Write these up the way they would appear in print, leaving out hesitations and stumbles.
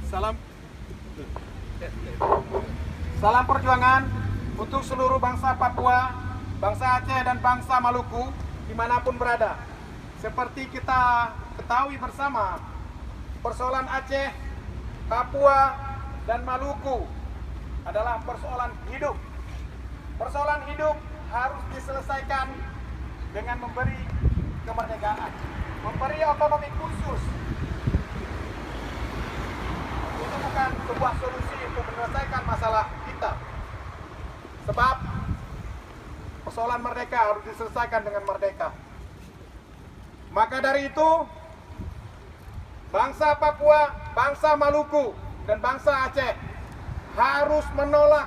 Salam Salam perjuangan untuk seluruh bangsa Papua, bangsa Aceh dan bangsa Maluku dimanapun berada. Seperti kita ketahui bersama, persoalan Aceh, Papua, dan Maluku adalah persoalan hidup. Persoalan hidup harus diselesaikan dengan memberi kemerdekaan, memberi otonomi khusus. Itu bukan sebuah solusi untuk menyelesaikan masalah kita. Sebab persoalan merdeka harus diselesaikan dengan merdeka. Maka dari itu, bangsa Papua, bangsa Maluku, dan bangsa Aceh harus menolak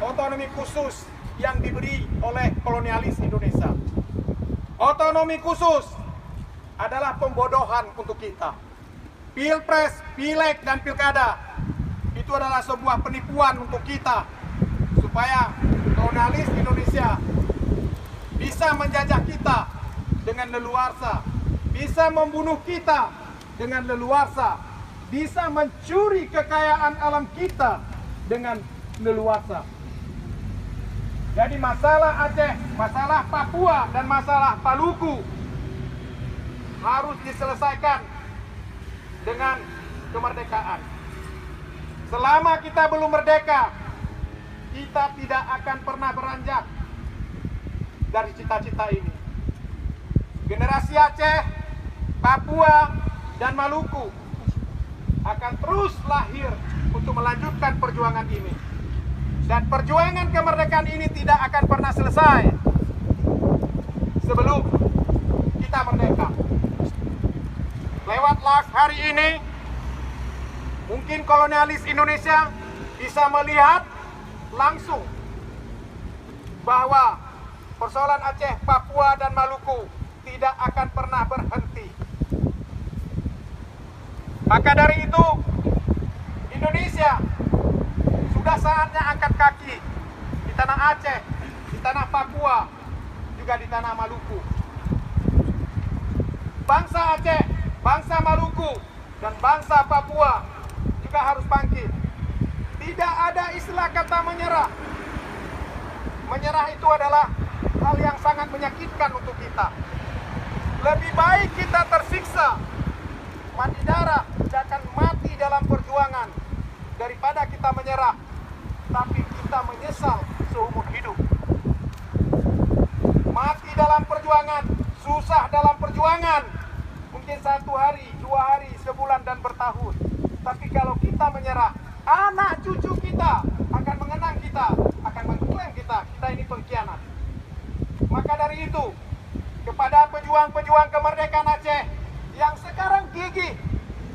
otonomi khusus yang diberi oleh kolonialis Indonesia. Otonomi khusus adalah pembodohan untuk kita. Pilpres, pileg, dan pilkada itu adalah sebuah penipuan untuk kita, supaya kolonialis Indonesia bisa menjajah kita dengan leluasa, bisa membunuh kita dengan leluasa, bisa mencuri kekayaan alam kita dengan leluasa. Jadi masalah Aceh, masalah Papua, dan masalah Maluku harus diselesaikan dengan kemerdekaan. Selama kita belum merdeka, kita tidak akan pernah beranjak dari cita-cita ini. Generasi Aceh, Papua, dan Maluku akan terus lahir untuk melanjutkan perjuangan ini. Dan perjuangan kemerdekaan ini tidak akan pernah selesai sebelum kita merdeka. Lewat live hari ini, mungkin kolonialis Indonesia bisa melihat langsung bahwa persoalan Aceh, Papua, dan Maluku tidak akan pernah berhenti. Maka dari itu, Indonesia sudah saatnya angkat kaki di tanah Aceh, di tanah Papua, juga di tanah Maluku. Bangsa Aceh, bangsa Maluku, dan bangsa Papua juga harus bangkit. Tidak ada istilah kata menyerah. Menyerah itu adalah hal yang sangat menyakitkan untuk kita. Lebih baik kita tersiksa, mati darah, dan mati dalam perjuangan, daripada kita menyerah, tapi kita menyesal seumur hidup. Mati dalam perjuangan, susah dalam perjuangan, mungkin 1 hari, 2 hari, sebulan, dan bertahun. Tapi kalau kita menyerah, anak cucu kita akan mengenang kita, akan mengklaim kita ini pengkhianat. Maka dari itu, kepada pejuang-pejuang kemerdekaan Aceh yang sekarang gigih,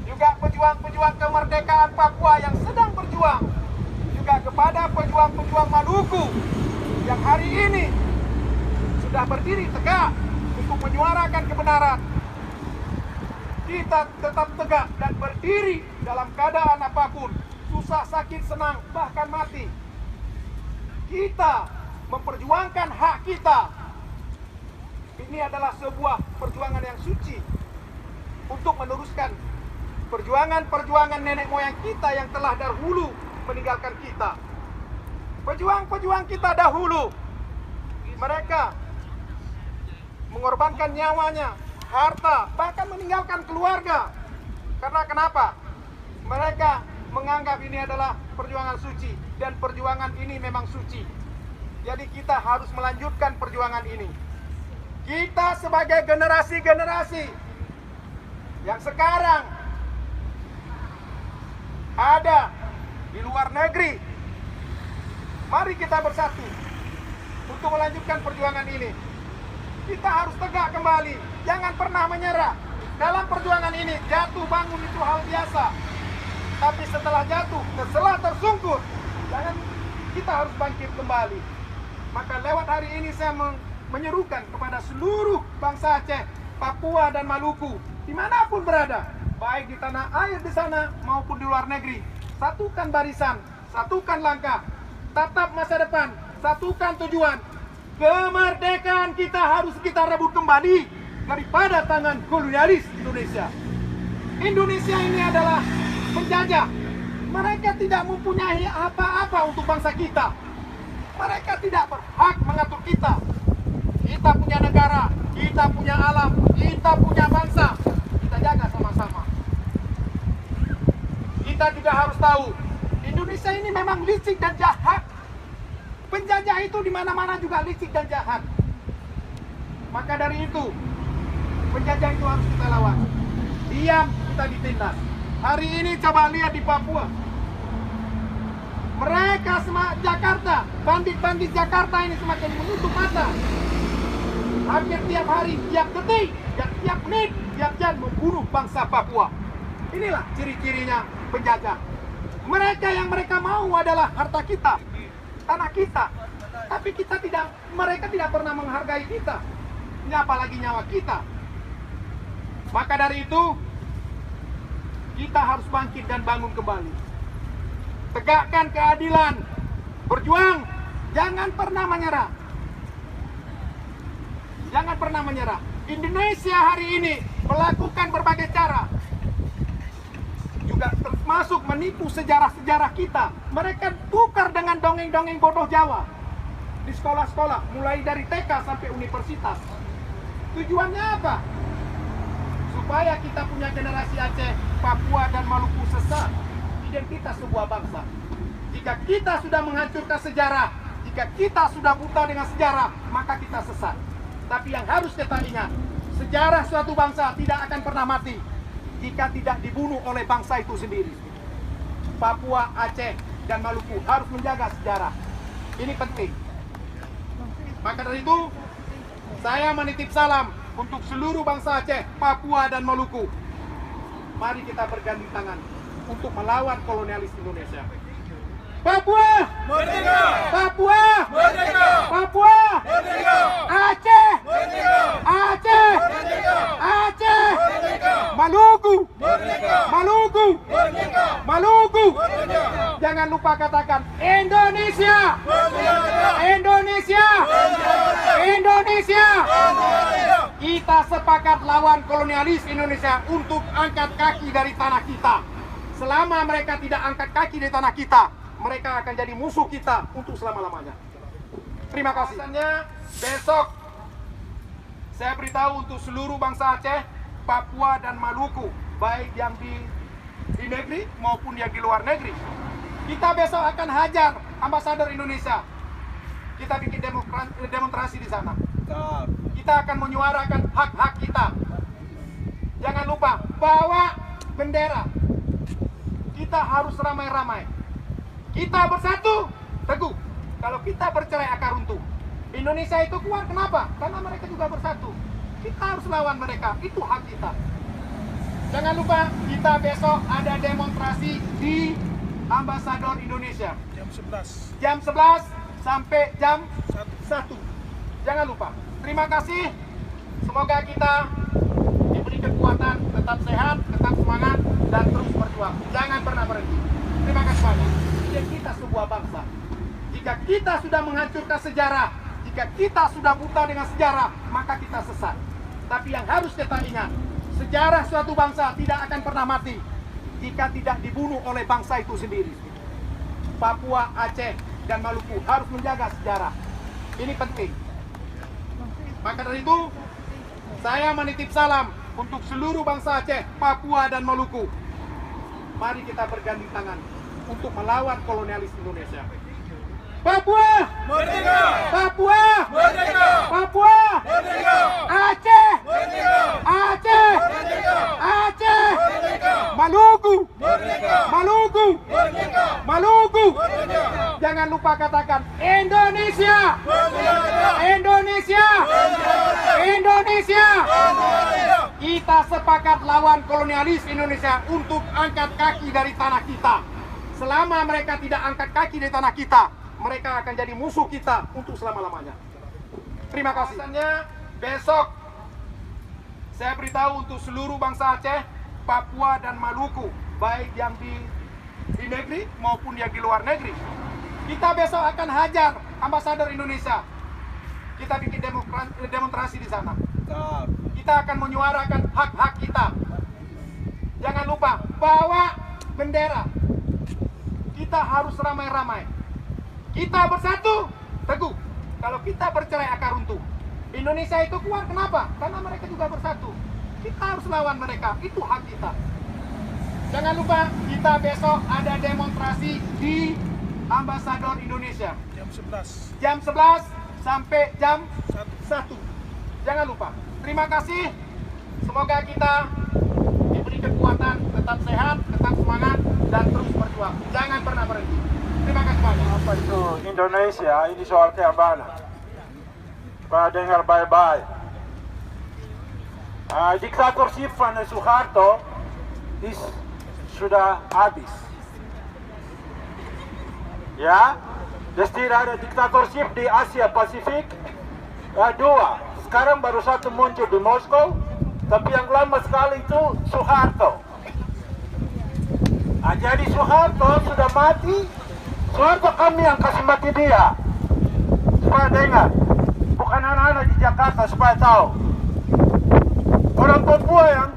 juga pejuang-pejuang kemerdekaan Papua yang sedang berjuang, juga kepada pejuang-pejuang Maluku yang hari ini sudah berdiri tegak untuk menyuarakan kebenaran. Kita tetap tegak dan berdiri dalam keadaan apapun, susah, sakit, senang, bahkan mati. Kita memperjuangkan hak kita. Ini adalah sebuah perjuangan yang suci untuk meneruskan perjuangan-perjuangan nenek moyang kita yang telah dahulu meninggalkan kita. Pejuang-pejuang kita dahulu, mereka mengorbankan nyawanya, harta, bahkan meninggalkan keluarga. Karena kenapa? Mereka menganggap ini adalah perjuangan suci, dan perjuangan ini memang suci. Jadi kita harus melanjutkan perjuangan ini. Kita sebagai generasi-generasi yang sekarang ada di luar negeri, mari kita bersatu untuk melanjutkan perjuangan ini. Kita harus tegak kembali, jangan pernah menyerah. Dalam perjuangan ini, jatuh bangun itu hal biasa. Tapi setelah jatuh, setelah tersungkur, kita harus bangkit kembali. Maka lewat hari ini saya menyerukan kepada seluruh bangsa Aceh, Papua, dan Maluku, dimanapun berada, baik di tanah air di sana maupun di luar negeri, satukan barisan, satukan langkah, tatap masa depan, satukan tujuan. Kemerdekaan kita harus kita rebut kembali daripada tangan kolonialis Indonesia. Indonesia ini adalah penjajah. Mereka tidak mempunyai apa-apa untuk bangsa kita. Mereka tidak berhak mengatur kita. Kita punya negara, kita punya alam, kita punya bangsa. Kita jaga sama-sama. Kita juga harus tahu, Indonesia ini memang licik dan jahat. Penjajah itu di mana-mana juga licik dan jahat. Maka dari itu, penjajah itu harus kita lawan. Diam, kita ditindas. Hari ini coba lihat di Papua. Mereka Jakarta, bandit-bandit Jakarta ini semakin menutup mata. Hampir tiap hari, tiap detik, tiap menit, tiap jam membunuh bangsa Papua. Inilah ciri-cirinya penjajah. Mereka mau adalah harta kita, tanah kita. Tapi mereka tidak pernah menghargai kita. Apalagi nyawa kita. Maka dari itu, kita harus bangkit dan bangun kembali. Tegakkan keadilan. Berjuang. Jangan pernah menyerah. Jangan pernah menyerah. Indonesia hari ini melakukan berbagai cara. Juga termasuk menipu sejarah-sejarah kita. Mereka tukar dengan dongeng-dongeng bodoh Jawa. Di sekolah-sekolah, mulai dari TK sampai universitas. Tujuannya apa? Supaya kita punya generasi Aceh, Papua, dan Maluku sesat identitas sebuah bangsa. Jika kita sudah menghancurkan sejarah, jika kita sudah buta dengan sejarah, maka kita sesat. Tapi yang harus kita ingat, sejarah suatu bangsa tidak akan pernah mati jika tidak dibunuh oleh bangsa itu sendiri. Papua, Aceh, dan Maluku harus menjaga sejarah. Ini penting. Maka dari itu, saya menitip salam untuk seluruh bangsa Aceh, Papua, dan Maluku. Mari kita berganding tangan untuk melawan kolonialis Indonesia. Papua! Merdeka! Papua! Merdeka! Papua! Merdeka! Aceh! Merdeka! Aceh! Merdeka! Aceh! Merdeka! Maluku! Merdeka! Maluku! Merdeka! Maluku! Merdeka! Jangan lupa katakan Indonesia! Merdeka! Indonesia! Merdeka! Indonesia! Merdeka! Kita sepakat lawan kolonialis Indonesia untuk angkat kaki dari tanah kita. Selama mereka tidak angkat kaki dari tanah kita, mereka akan jadi musuh kita untuk selama-lamanya. Terima kasih. Besok saya beritahu untuk seluruh bangsa Aceh, Papua, dan Maluku, baik yang di negeri maupun yang di luar negeri. Kita besok akan hajar ambasador Indonesia. Kita bikin demonstrasi di sana. Kita akan menyuarakan hak-hak kita. Jangan lupa bawa bendera. Kita harus ramai-ramai. Kita bersatu, teguh. Kalau kita bercerai akan runtuh. Indonesia itu kuat, kenapa? Karena mereka juga bersatu. Kita harus lawan mereka, itu hak kita. Jangan lupa, kita besok ada demonstrasi di Ambasador Indonesia. Jam 11. Jam 11 sampai jam 1. Jangan lupa. Terima kasih. Semoga kita diberi kekuatan, tetap sehat, tetap semangat, dan terus berjuang. Jangan pernah berhenti. Terima kasih banyak. Kita sebuah bangsa. Jika kita sudah menghancurkan sejarah, jika kita sudah buta dengan sejarah, maka kita sesat. Tapi yang harus kita ingat, sejarah suatu bangsa tidak akan pernah mati jika tidak dibunuh oleh bangsa itu sendiri. Papua, Aceh, dan Maluku harus menjaga sejarah. Ini penting. Maka dari itu, saya menitip salam untuk seluruh bangsa Aceh, Papua, dan Maluku. Mari kita berganding tangan untuk melawan kolonialis Indonesia. Papua! Merdeka! Papua! Merdeka! Papua! Merdeka! Aceh! Merdeka! Aceh! Merdeka! Aceh! Merdeka! Maluku! Merdeka! Maluku! Merdeka! Maluku! Merdeka! Jangan lupa katakan Indonesia! Merdeka! Indonesia! Merdeka! Indonesia! Merdeka! Kita sepakat lawan kolonialis Indonesia untuk angkat kaki dari tanah kita. Selama mereka tidak angkat kaki dari tanah kita, mereka akan jadi musuh kita untuk selama-lamanya. Terima kasih. Besok saya beritahu untuk seluruh bangsa Aceh, Papua, dan Maluku, baik yang di negeri maupun yang di luar negeri. Kita besok akan hajar ambasador Indonesia. Kita bikin demonstrasi di sana. Kita akan menyuarakan hak-hak kita. Jangan lupa bawa bendera. Kita harus ramai-ramai. Kita bersatu, teguh. Kalau kita bercerai akan runtuh. Indonesia itu kuat, kenapa? Karena mereka juga bersatu. Kita harus lawan mereka, itu hak kita. Jangan lupa, kita besok ada demonstrasi di Ambasador Indonesia. Jam 11 sampai jam 1. Jangan lupa. Terima kasih. Semoga kita diberi kekuatan, tetap sehat, tetap semangat, dan terus berjuang. Jangan pernah berhenti. Terima kasih banyak. Apa itu Indonesia? Ini soal keamanan. Pak dengar baik-baik. Diktatorship van Soeharto sudah habis. Ya, jadi tidak ada diktatorship di Asia Pasifik. Dua, sekarang baru satu muncul di Moskow, tapi yang lama sekali itu Soeharto. Jadi Soeharto sudah mati. Soeharto kami yang kasih mati dia. Supaya dengar, bukan anak-anak di Jakarta, supaya tahu. Orang Papua yang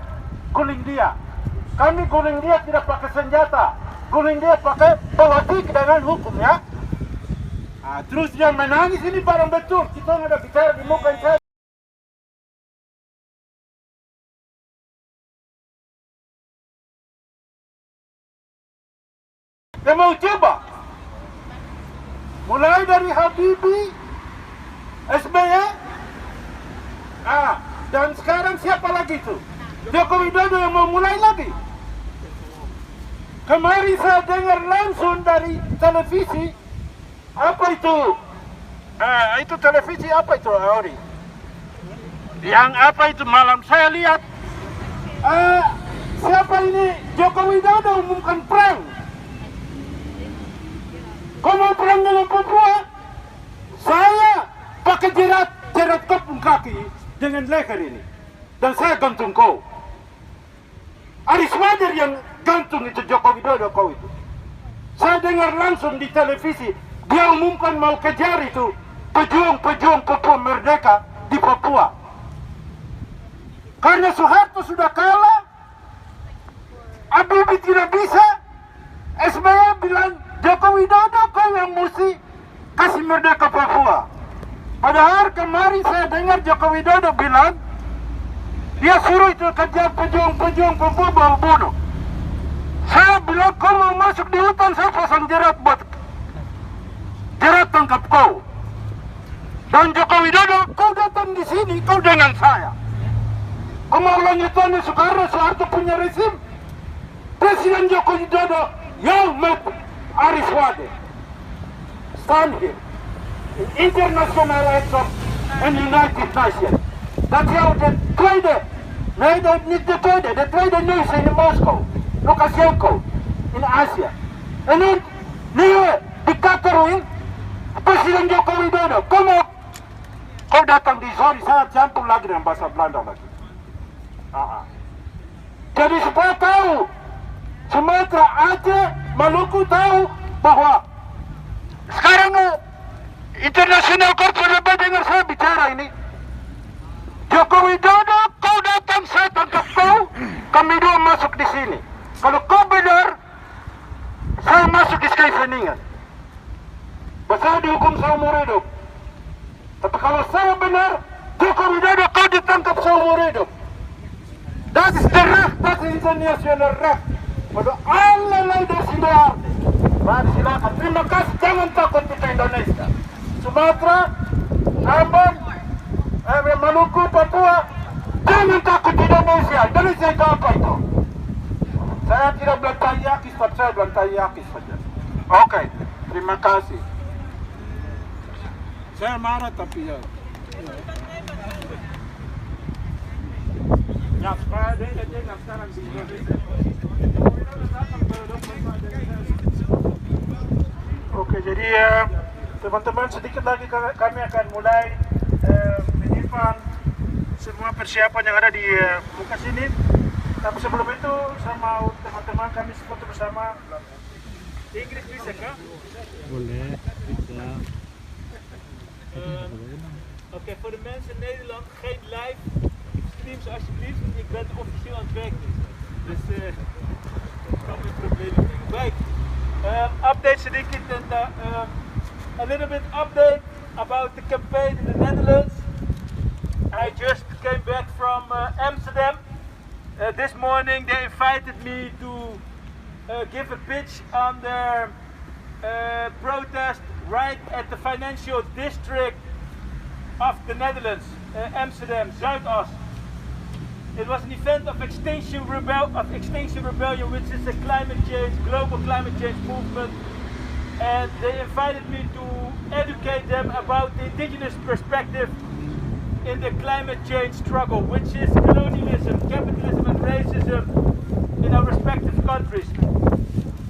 guling dia. Kami guling dia tidak pakai senjata. Guling dia pakai politik dengan hukum, ya. Terus dia menangis, ini barang betul. Kita nggak ada bicara di muka saya. Dia mau coba. Mulai dari Habibie, SBY, dan sekarang siapa lagi itu? Joko Widodo yang mau mulai lagi. Kemarin saya dengar langsung dari televisi, apa itu? Itu televisi apa itu, Auri? Yang apa itu malam saya lihat, siapa ini? Joko Widodo umumkan perang. Kau mau perang dengan Papua? Saya pakai jerat kopung kaki dengan leher ini, dan saya gantung kau. Aris Wader yang gantung itu Joko Widodo kau itu. Saya dengar langsung di televisi, dia umumkan mau kejar itu pejuang-pejuang Papua merdeka di Papua. Karena Soeharto sudah kalah, Habibie tidak bisa, SBY bilang Joko Widodo kau yang mesti kasih merdeka Papua. Padahal kemarin saya dengar Joko Widodo bilang dia suruh itu kejar pejuang-pejuang Papua bawa bunuh. Saya bilang kau mau masuk di hutan, saya pasang jerat buat jerat tangkap kau. Dan Joko Widodo, kau datang di sini, kau dengan saya. Kau mau lanjutannya Soeharto punya rezim. Presiden Joko Widodo yang met Aris Wader. Stand here. International Acts and United Nations. Dat jou de tweede, nee dat niet de tweede, de tweede neus in Moskou, Lukashenko in Azië. En nu nieuwe dictator Presiden Joko Widodo, kom op. Kau datang di sorry saya campur lagi dengan bahasa Belanda lagi. Jadi supaya tahu, Sumatera, Aceh, Maluku tahu bahwa sekarang International Court of dengar saya bicara ini. Joko Widodo, kau datang, saya tangkap kau, kami dua masuk di sini. Kalau kau benar, saya masuk di Scheveningen. Saya dihukum seumur hidup. Tapi kalau saya benar, Joko Widodo kau ditangkap seumur hidup. Dat is de recht, dat is international recht. Pada allerlei desiderate. Mari silakan. Terima kasih, jangan takut kita Indonesia. Sumatera, Ambon, Maluku, Papua, jangan takut Indonesia. Indonesia itu apa itu? Saya tidak bilang Tayyakis, tapi saya bilang Tayyakis saja. Oke, terima kasih. Saya marah tapi ya. Ya, supaya dia nggak sekarang di Indonesia. Oke, jadi teman-teman sedikit lagi kami akan mulai menyimpan semua persiapan yang ada di muka sini. Tapi sebelum itu saya mau teman-teman kami foto bersama. Inggris bisa kah? Boleh, bisa. Oké, voor de mensen in Nederland, geen live streams alsjeblieft, want ik ben officieel aan het werk. Dus Baik, update sedikit tentang a little bit update about the campaign in the Netherlands. I just came back from Amsterdam. This morning they invited me to give a pitch on their protest right at the financial district of the Netherlands, Amsterdam, Zuidas. It was an event of Extinction Rebellion, which is a global climate change movement, and they invited me to educate them about the indigenous perspective in the climate change struggle, which is colonialism, capitalism and racism in our respective countries.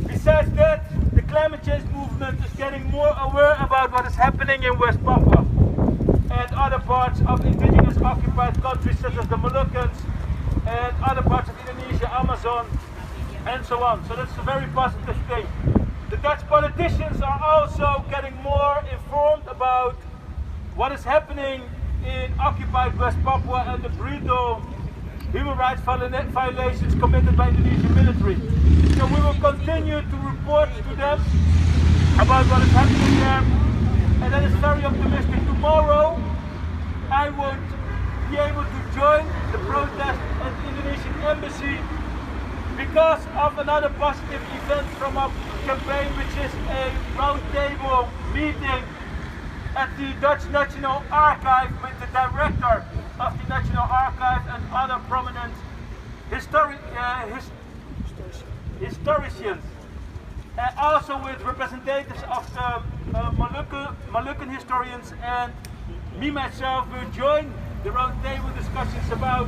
Besides that, the climate change movement is getting more aware about what is happening in West Papua and other parts of indigenous occupied countries such as the Moluccans and other parts of Indonesia, Amazon, and so on. So that's a very positive thing. The Dutch politicians are also getting more informed about what is happening in occupied West Papua and the brutal human rights violations committed by Indonesian military. So we will continue to report to them about what is happening there, and that is very optimistic. Tomorrow I won't be able to join the protest at the Indonesian embassy because of another positive event from our campaign, which is a roundtable meeting at the Dutch National Archive with the director of the National Archive and other prominent historians. Also with representatives of the Moluccan historians, and me myself will join the roundtable discussions about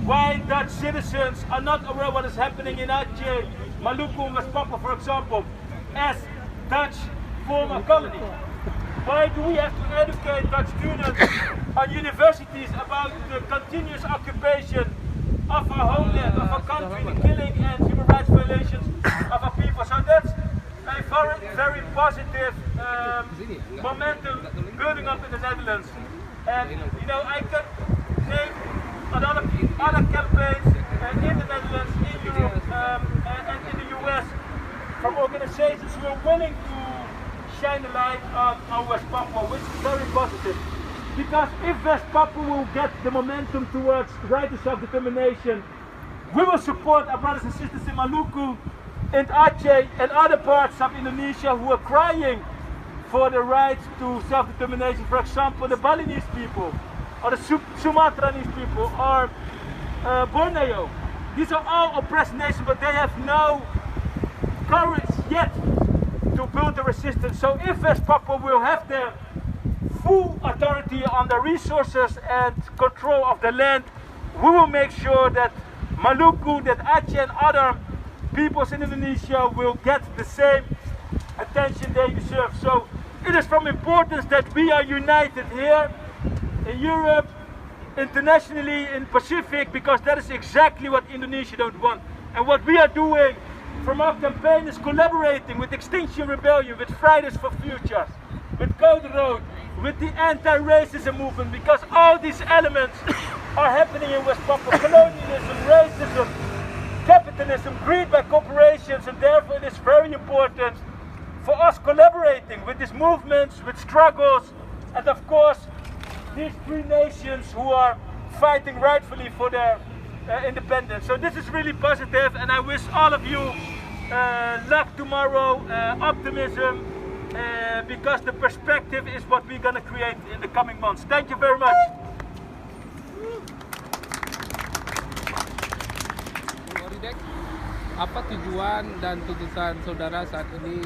why Dutch citizens are not aware of what is happening in Aceh, Maluku, West Papua, for example, as Dutch former colony. Why do we have to educate Dutch students on universities about the continuous occupation of our homeland, of our country, the killing and human rights violations of our people? So that's a very positive momentum building up in the Netherlands. And you know, I can name other campaigns in the Netherlands, in Europe, and in the US from organizations who are willing to shine a light on West Papua, which is very positive. Because if West Papua will get the momentum towards right to self-determination, we will support our brothers and sisters in Maluku, in Aceh and other parts of Indonesia who are crying for the right to self-determination. For example, the Balinese people, or the Sumatranese people, or Borneo. These are all oppressed nations, but they have no courage yet to build the resistance. So if West Papua will have their full authority on the resources and control of the land, we will make sure that Maluku, that Aceh and other peoples in Indonesia will get the same attention they deserve. So it is from importance that we are united here in Europe, internationally, in Pacific, because that is exactly what Indonesia don't want. And what we are doing from our campaign is collaborating with Extinction Rebellion, with Fridays for Futures, with Code Road, with the anti-racism movement, because all these elements are happening in West Papua. Colonialism, racism, capitalism, greed by corporations, and therefore it is very important for us collaborating with these movements, with struggles, and of course these three nations who are fighting rightfully for their independence. So this is really positive, and I wish all of you luck tomorrow, optimism, because the perspective is what we're going to create in the coming months. Thank you very much. Apa tujuan dan tuntutan saudara saat ini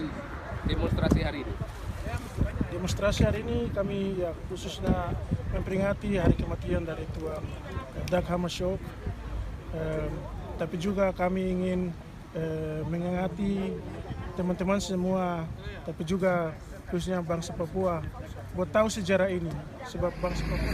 demonstrasi hari ini? Demonstrasi hari ini kami ya khususnya memperingati hari kematian dari Tuan Dag Hammarskjöld, tapi juga kami ingin mengingati teman-teman semua, tapi juga khususnya bangsa Papua buat tahu sejarah ini, sebab bangsa Papua